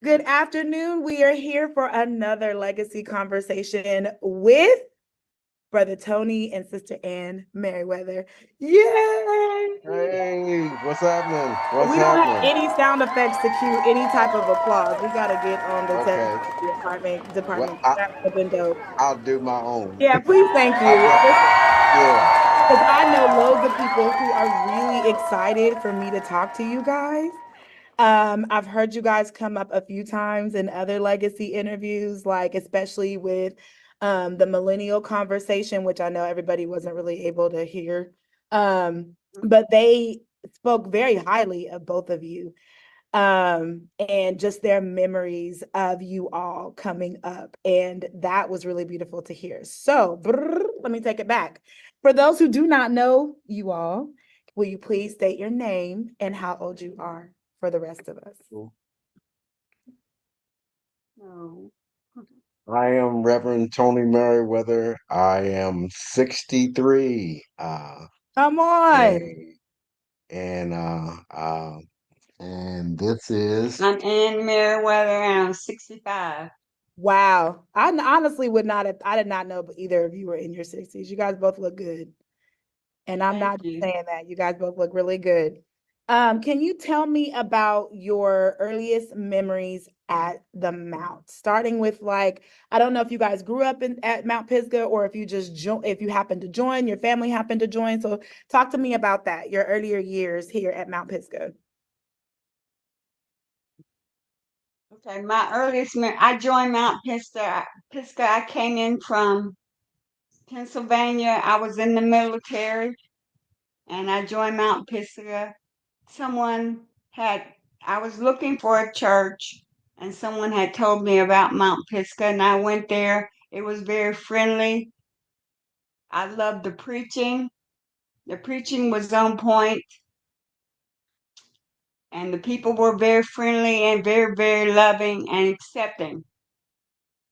Good afternoon. We are here for another legacy conversation with Brother Tony and Sister Anne Meriwether. Yay! Hey, what's happening? What's We don't have happening? any sound effects to cue any type of applause. We got to get on the Okay. Well, department. That would have been dope. I'll do my own. Yeah, please, thank you. Yeah. Because I know loads of people who are really excited for me to talk to you guys. I've heard you guys come up a few times in other legacy interviews, like especially with the millennial conversation, which I know everybody wasn't really able to hear. But they spoke very highly of both of you and just their memories of you all coming up. And that was really beautiful to hear. So let me take it back. For those who do not know you all, will you please state your name and how old you are for the rest of us? I am Reverend Tony Merriwether. I am 63. Come on. And this is I'm Anne Meriwether, and I'm 65. Wow. I honestly I did not know either of you were in your 60s. You guys both look good. And I'm not saying that. You guys both look really good. Can you tell me about your earliest memories at the Mount? Starting with I don't know if you guys grew up at Mount Pisgah or if you just if you happened to join, your family happened to join. So talk to me about that, your earlier years here at Mount Pisgah. Okay, my earliest I joined Mount Pisgah. I came in from Pennsylvania. I was in the military, and I joined Mount Pisgah. I was looking for a church, and someone had told me about Mount Pisgah, and I went there. It was very friendly. I loved the preaching. The preaching was on point, and the people were very friendly and very, very loving and accepting.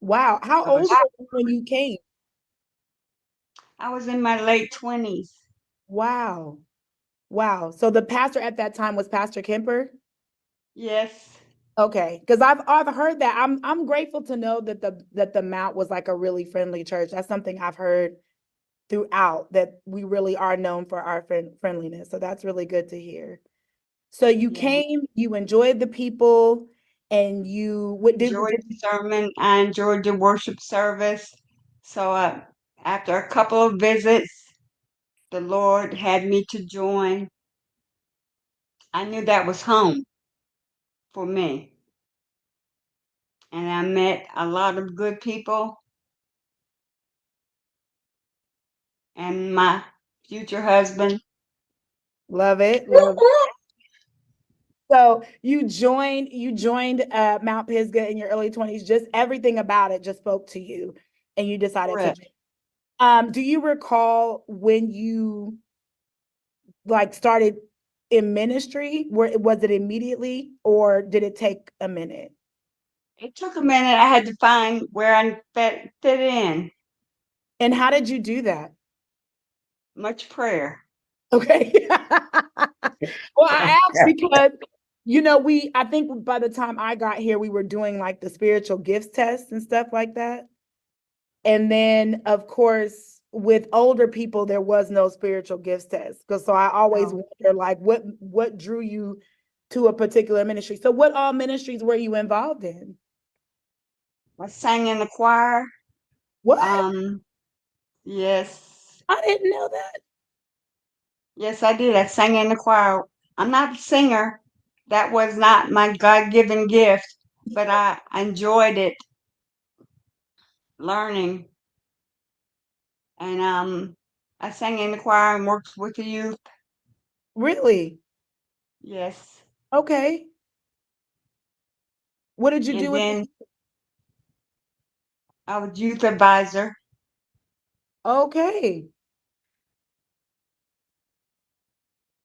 Wow. How old were you when you came? I was in my late 20s. Wow. Wow. So the pastor at that time was Pastor Kemper? Yes. Okay, because I've heard that. I'm grateful to know that the Mount was like a really friendly church. That's something I've heard throughout, that we really are known for our friendliness. So that's really good to hear. So you came, you enjoyed the people, and you enjoyed the sermon. I enjoyed the worship service. So after a couple of visits, the Lord had me to join. I knew that was home for me. And I met a lot of good people. And my future husband. Love it. Love it. So you joined Mount Pisgah in your early 20s. Just everything about it just spoke to you, and you decided to join. Do you recall when you started in ministry? Was it immediately, or did it take a minute? It took a minute. I had to find where I fit in. And how did you do that? Much prayer. Okay. Well, I asked because, I think by the time I got here, we were doing like the spiritual gifts test and stuff like that. And then, of course, with older people, there was no spiritual gifts test. So I always wonder, what drew you to a particular ministry? So what all ministries were you involved in? I sang in the choir. What? Yes. I didn't know that. Yes, I did. I sang in the choir. I'm not a singer. That was not my God-given gift, but I enjoyed it, learning. And I sang in the choir and worked with the youth. Really? Yes. Okay. What did you do And with the then I was youth advisor. Okay.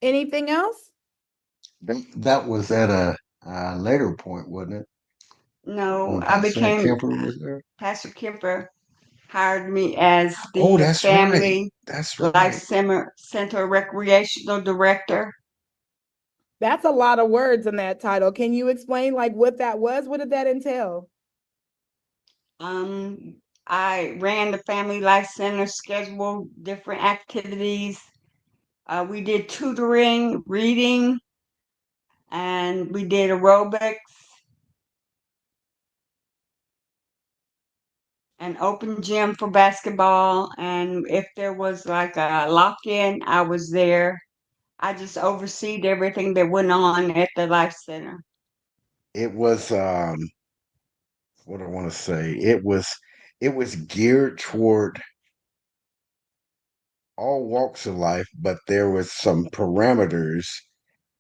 Anything else? That was at a later point, wasn't it? No, When I Pastor became Kemper was there. Pastor Kemper hired me as Oh, the that's right. Family That's Life right. Center Recreational Director. That's a lot of words in that title. Can you explain like what that was? What did that entail? Um, I ran the Family Life Center, scheduled different activities. We did tutoring, reading, and we did aerobics, an open gym for basketball. And if there was like a lock-in, I was there. I just overseed everything that went on at the Life Center. It was what I want to say. It was geared toward all walks of life, but there was some parameters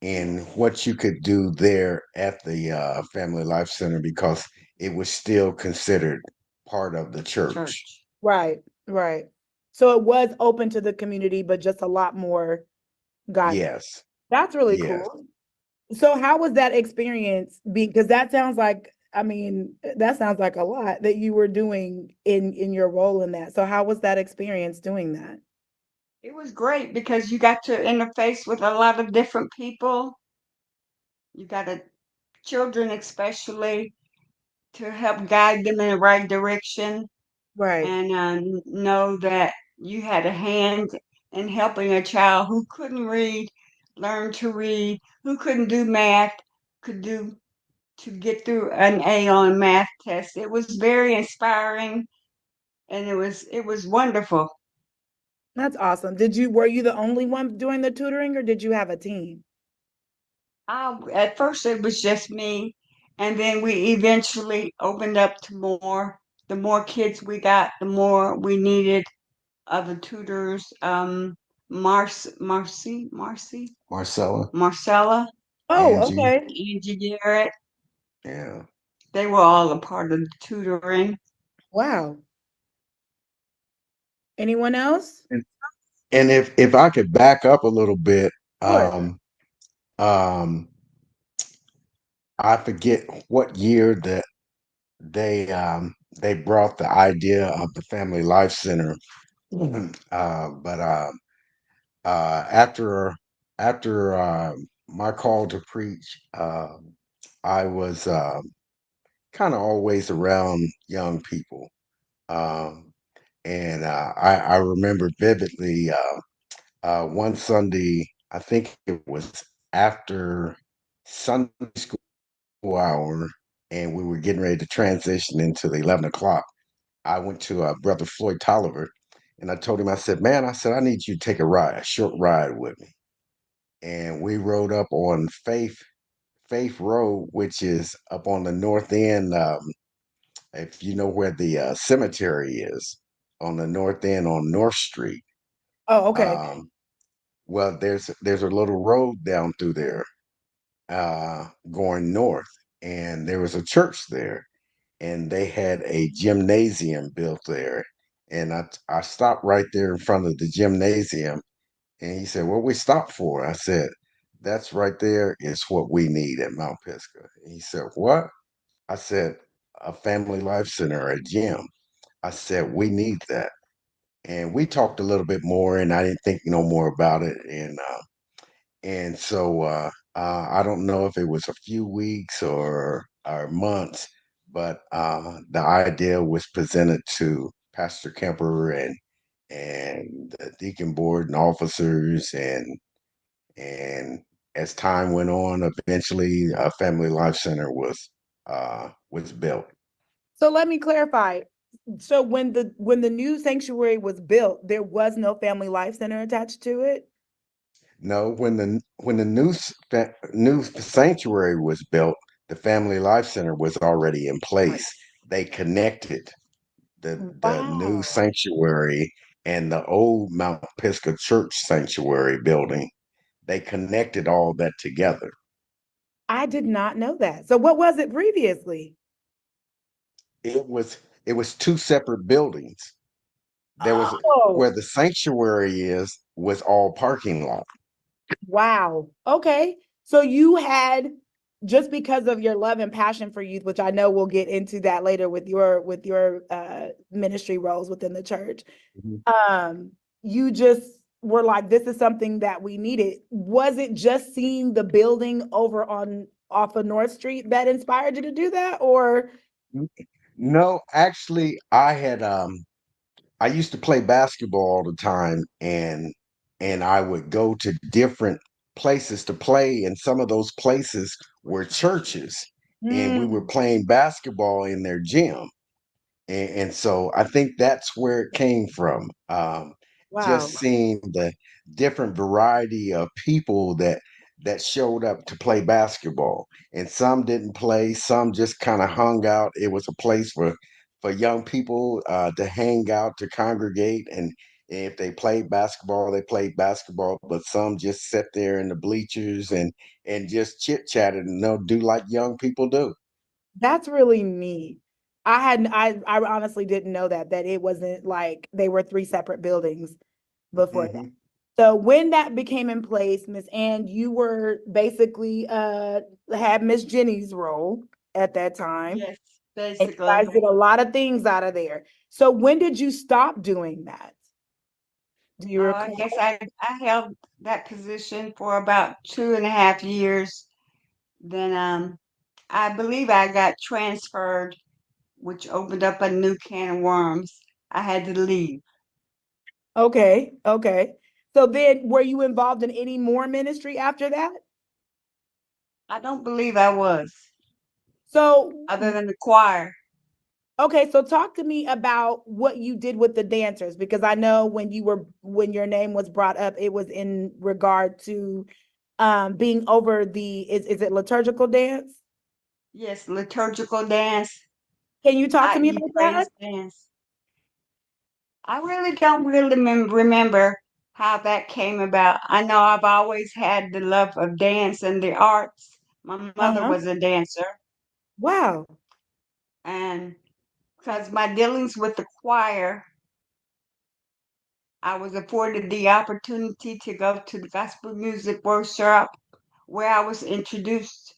in what you could do there at the Family Life Center because it was still considered part of the church. Church. Right, right. So it was open to the community, but just a lot more. Got it. Yes, That's really yes. cool. So how was that experience being, because that sounds like, I mean, that sounds like a lot that you were doing in your role in that. So how was that experience doing that? It was great because you got to interface with a lot of different people. You got to children especially to help guide them in the right direction Right. and know that you had a hand in helping a child who couldn't read learn to read, who couldn't do math, could do to get through an A on math test. It was very inspiring and it was wonderful. That's awesome. Were you the only one doing the tutoring or did you have a team? At first it was just me, and then we eventually opened up to more. The more kids we got, the more we needed other tutors. Marcella, Marcella, Oh, Angie, okay. Angie Garrett, yeah. they were all a part of the tutoring. Wow. Anyone else? And, and if I could back up a little bit, Sure. um, um, I forget what year that they brought the idea of the Family Life Center. But after my call to preach, I was kind of always around young people, um, and I remember vividly one Sunday. I think it was after Sunday school hour, and we were getting ready to transition into the 11 o'clock. I went to Brother Floyd Tolliver, and I told him, I said, "Man, I said I need you to take a short ride with me." And we rode up on Faith Road, which is up on the north end. If you know where the cemetery is, on the north end on North Street. Oh, okay. Um, well, there's a little road down through there going north, and there was a church there, and they had a gymnasium built there. And I stopped right there in front of the gymnasium, and he said, "What we stopped for?" I said, "That's right there is what we need at Mount Pisgah." And he said, "What?" I said, "A family life center, a gym." I said, "We need that." And we talked a little bit more, and I didn't think no more about it. And so I don't know if it was a few weeks or months, but the idea was presented to Pastor Kemper and the deacon board and officers, and as time went on, eventually a Family Life Center was built. So let me clarify. So when the new sanctuary was built, there was no family life center attached to it? No, when the new sanctuary was built, the Family Life Center was already in Right. place. They connected the new Wow. sanctuary and the old Mount Pisgah Church Sanctuary building. They connected all that together. I did not know that. So what was it previously? It was two separate buildings. There was Oh, where the sanctuary is was all parking lot. wow. Okay. So you had, just because of your love and passion for youth, which I know we'll get into that later with your ministry roles within the church. Mhm. Um, you just were like, this is something that we needed. Was it just seeing the building over on off of North Street that inspired you to do that? Or No, actually, I used to play basketball all the time, and I would go to different places to play, and some of those places were churches, and we were mm, playing basketball in their gym. And so I think that's where it came from. Just wow. seeing the different variety of people that showed up to play basketball, and some didn't play, some just kind of hung out. It was a place for young people to hang out, to congregate, and if they played basketball. But some just sat there in the bleachers and just chit chatted and they'll do like young people do. That's really neat. I honestly didn't know that it wasn't like they were three separate buildings before that. Hmm. So when that became in place, Miss Ann, you were basically had Miss Jenny's role at that time. Yes, And you basically. guys did a lot of things out of there. So when did you stop doing that? Do you I guess recall? I held that position for about 2.5 years. Then I believe I got transferred, which opened up a new can of worms. I had to leave. Okay, okay. So then were you involved in any more ministry after that? I don't believe I was, So other than the choir. okay, so talk to me about what you did with the dancers, because I know when your name was brought up, it was in regard to being over the is it liturgical dance? Yes, liturgical dance, Can you talk to me i.e., about that? praise dance. I really don't really remember how that came about. I know I've always had the love of dance and the arts. My mother Uh-huh. was a dancer, Wow. and because my dealings with the choir, I was afforded the opportunity to go to the gospel music workshop where I was introduced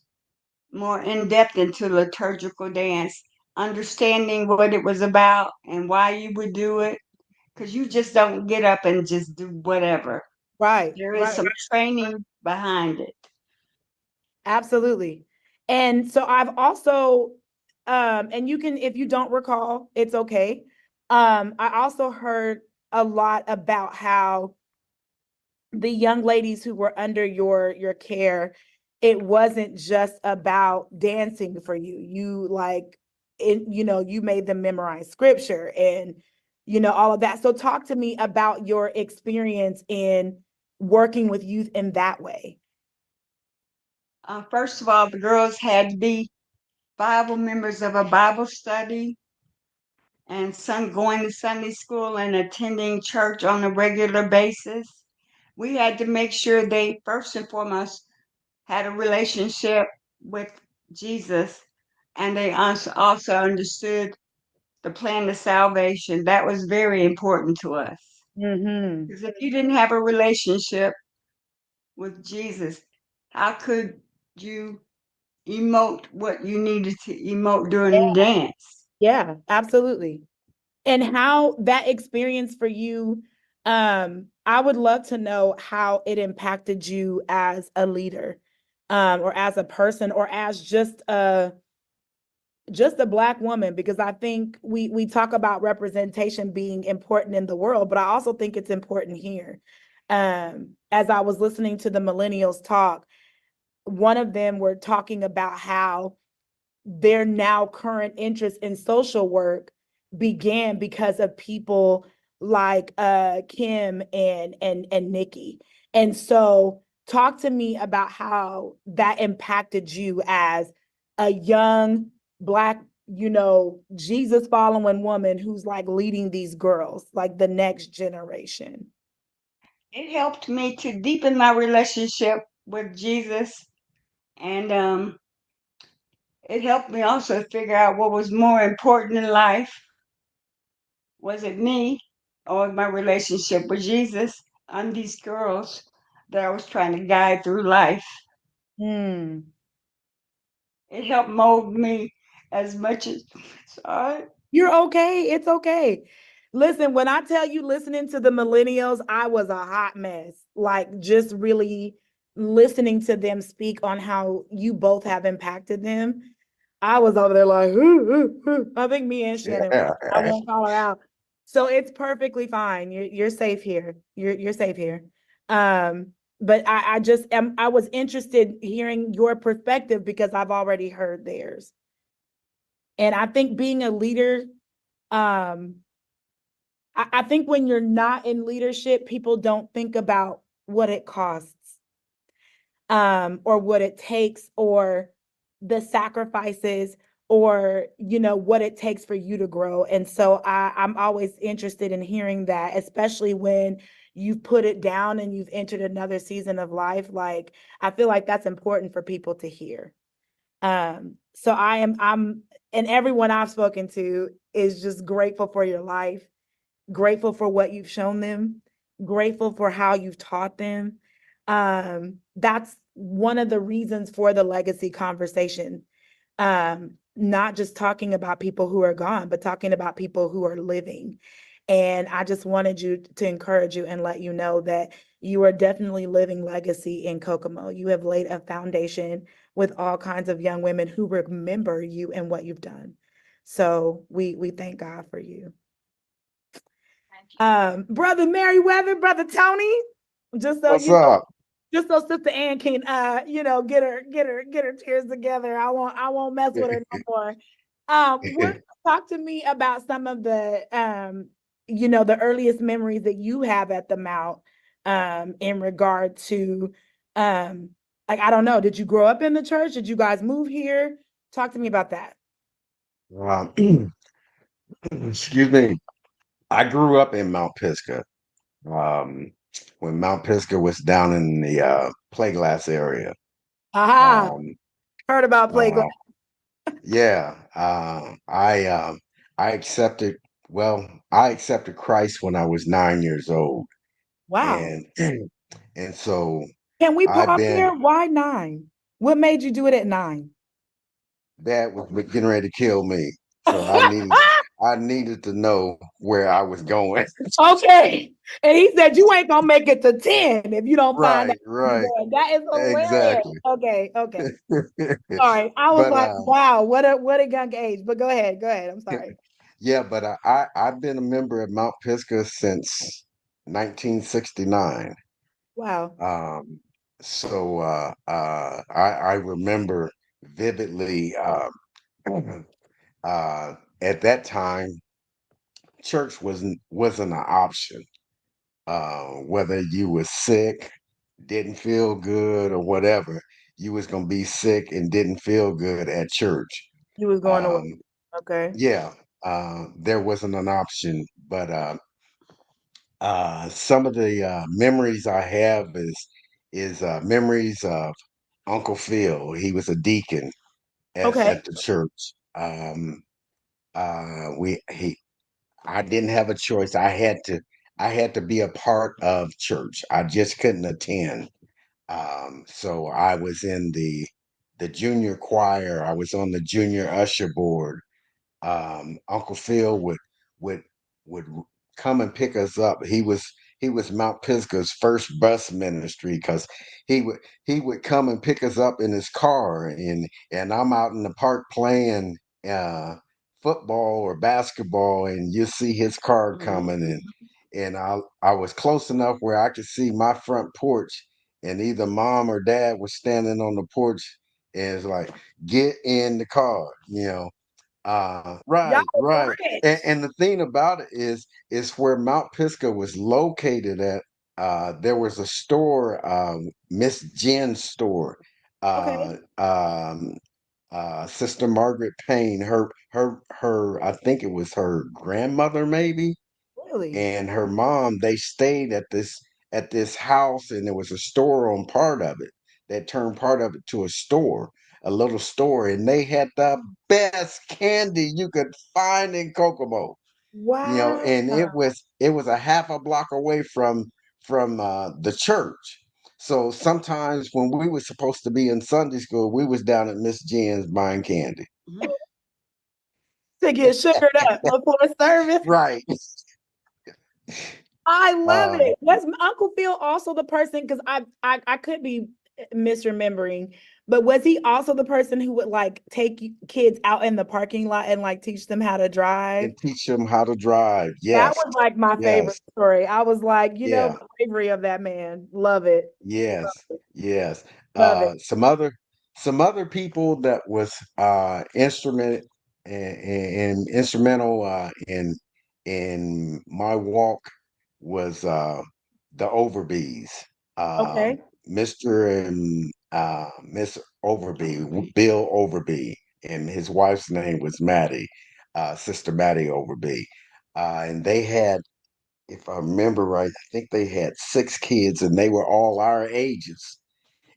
more in depth into liturgical dance, understanding what it was about and why you would do it. Because you just don't get up and just do whatever. Right, There is right. some training behind it. Absolutely. And so I've also and you can, if you don't recall, it's okay. I also heard a lot about how the young ladies who were under your care, it wasn't just about dancing for you. You like it, you made them memorize scripture and all of that. So talk to me about your experience in working with youth in that way. First of all, the girls had to be Bible members of a Bible study and some going to Sunday school and attending church on a regular basis. We had to make sure they, first and foremost, had a relationship with Jesus, and they also understood the plan of salvation. That was very important to us. Mm-hmm. Because if you didn't have a relationship with Jesus, how could you emote what you needed to emote during the dance? Yeah, absolutely. And how that experience for you, I would love to know how it impacted you as a leader, or as a person, or as just a Black woman, because I think we talk about representation being important in the world, but I also think it's important here. As I was listening to the millennials talk, one of them were talking about how their now current interest in social work began because of people like Kim and Nikki. And so talk to me about how that impacted you as a young Black Jesus following woman who's like leading these girls, like the next generation? It helped me to deepen my relationship with Jesus, and it helped me also figure out what was more important in life. Was it me or my relationship with Jesus and these girls that I was trying to guide through life? Hmm. It helped mold me as much as, sorry. You're okay. It's okay. Listen, when I tell you listening to the millennials, I was a hot mess. Like just really listening to them speak on how you both have impacted them. I was over there like, I think me and Shannon, I Yeah. won't call her out. So it's perfectly fine. You're safe here. You're safe here. Um, but I just am I was interested hearing your perspective because I've already heard theirs. And I think being a leader, um, I think when you're not in leadership, people don't think about what it costs, or what it takes, or the sacrifices, or what it takes for you to grow. And so I'm always interested in hearing that, especially when you've put it down and you've entered another season of life. Like I feel like that's important for people to hear. So I'm and everyone I've spoken to is just grateful for your life, grateful for what you've shown them, grateful for how you've taught them. That's one of the reasons for the legacy conversation. Not just talking about people who are gone, but talking about people who are living. And I just wanted you to encourage you and let you know that you are definitely living legacy in Kokomo. You have laid a foundation with all kinds of young women who remember you and what you've done. So we thank God for you. Thank you. Brother Merriwether, brother Tony, just so What's you know, up? just so Sister Ann can get her tears together. I won't mess with her no more. What Talk to me about some of the earliest memories that you have at the Mount, in regard to, um like, I don't know, did you grow up in the church? Did you guys move here? Talk to me about that. Um, excuse me. I grew up in Mount Pisgah. Um, when Mount Pisgah was down in the Playglass area. Aha, Um, heard about Playground. uh, yeah, I accepted. Well, I accepted Christ when I was 9 years old, Wow. and and so Can we I've pause been. there? Why 9? What made you do it at 9? Dad was getting ready to kill me, so I needed to know where I was going. Okay. And he said, you ain't gonna make it to 10 if you don't find out Right, where you're right, going. That is hilarious. exactly. Okay, okay. All right. I was But like, wow, what a young age. But go ahead, go ahead. I'm sorry. yeah, but I've been a member at Mount Pisgah since 1969. Wow. Um, I remember vividly. At that time, church wasn't an option. Whether you was sick, didn't feel good, or whatever, you was gonna be sick and didn't feel good at church. He was going away. Um, Okay. yeah, there wasn't an option. But some of the memories I have is memories of Uncle Phil. He was a deacon Okay. at the church. We he I didn't have a choice. I had to be a part of church. I just couldn't attend. So I was in the junior choir. I was on the junior usher board. Uncle Phil would would come and pick us up. He was Mount Pisgah's first bus ministry, because he would come and pick us up in his car, and I'm out in the park playing uh, football or basketball, and you see his car coming, Mhm. and I was close enough where I could see my front porch, and either mom or dad was standing on the porch, and it's like, get in the car, Y'all right, right. And, rich. and the thing about it is where Mount Pisgah was located at. There was a store, Miss Jen's store, Okay. uh, um, Sister Margaret Payne, her, I think it was her grandmother maybe, Really? and her mom. They stayed at this house, and there was a store on part of it that turned part of it to a store, a little store, and they had the best candy you could find in Kokomo. Wow. And it was a half a block away from the church. So sometimes when we were supposed to be in Sunday school, we was down at Miss Jen's buying candy. Mhm. To get sugared up before service. Right. I love Uh, it. Was Uncle Phil also the person? Because I could be misremembering, but was he also the person who would like take kids out in the parking lot and like teach them how to drive? and teach them how to drive. That Yes. was like my Yes. favorite story. I was like, Yeah. the bravery of that man. Love it. Yes. Yes. Love it. Some other people that was instrumental in my walk was the Overbys, Okay. Mr. and Miss Bill Overby, and his wife's name was Maddie, Sister Maddie Overby, and they had, if I remember right, I think they had 6 kids, and they were all our ages.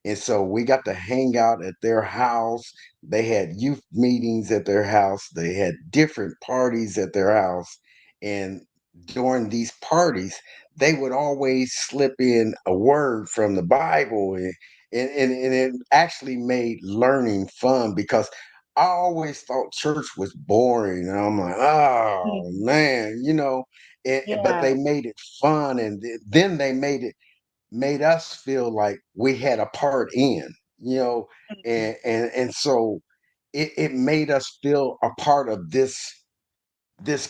And so we got to hang out at their house. They had youth meetings at their house. They had different parties at their house. And during these parties, they would always slip in a word from the Bible. And it actually made learning fun, because I always thought church was boring. And I'm like, oh Mhm. man, but Yeah. they made it fun. And then they made us feel like we had a part in, you know, Mhm. and so it made us feel a part of this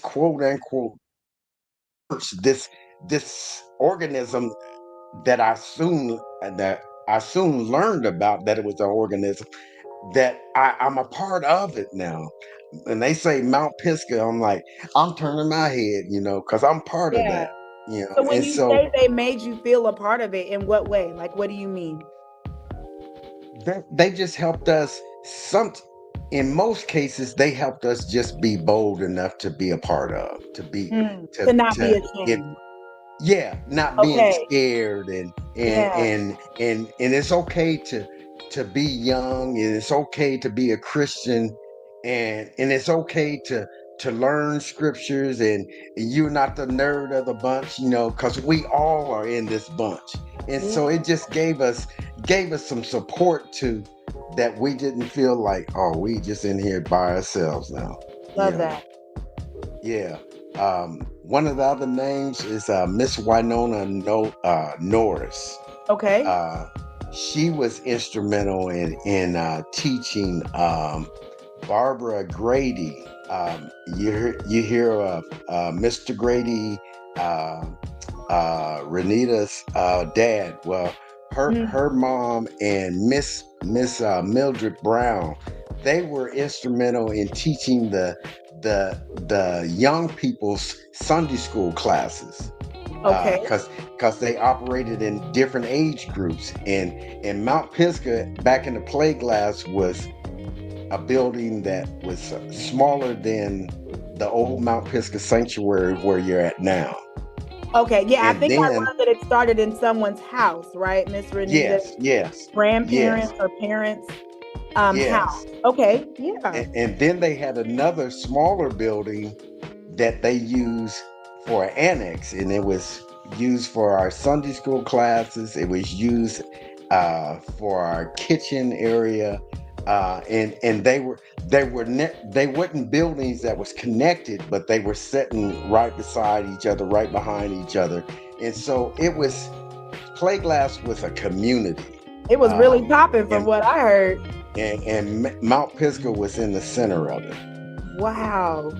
quote unquote church, this organism that I soon learned about, that it was an organism that I'm a part of it now. And they say Mount Pisgah, I'm like, I'm turning my head, because I'm part of Yeah. that, So when and you so say they made you feel a part of it, in what way? Like, what do you mean? they just helped us. In most cases, they helped us just be bold enough to be a part of, to be To to not be to get, ashamed. yeah, not being Okay. scared, Yeah. and it's okay to be young, and it's okay to be a Christian, and it's okay to learn scriptures, and you're not the nerd of the bunch, because we all are in this bunch. And Yeah. so it just gave us some support too, that we didn't feel like, oh, we just in here by ourselves now, you Love know. that. Yeah. One of the other names is Miss Winona Norris. Okay. Uh, she was instrumental in teaching Barbara Grady. You hear of Mr. Grady, uh, Renita's dad. Well, her Mhm. her mom and Miss Mildred Brown, they were instrumental in teaching the young people's Sunday school classes, Okay. because they operated in different age groups. And Mount Pisgah, back in the play glass, was a building that was smaller than the old Mount Pisgah Sanctuary where you're at now. Okay. Yeah, I And think I then, learned that it started in someone's house, right? Miss Renita's yes, yes, yes, grandparents or parents' house. yes. Okay. Yeah. And then they had another smaller building that they used for an annex, and it was used for our Sunday school classes. It was used for our kitchen area, and they weren't buildings that was connected, but they were sitting right beside each other, right behind each other. And so play glass was a community. It was really um, popping from and what I heard. and Mount Pisgah was in the center of it. Wow.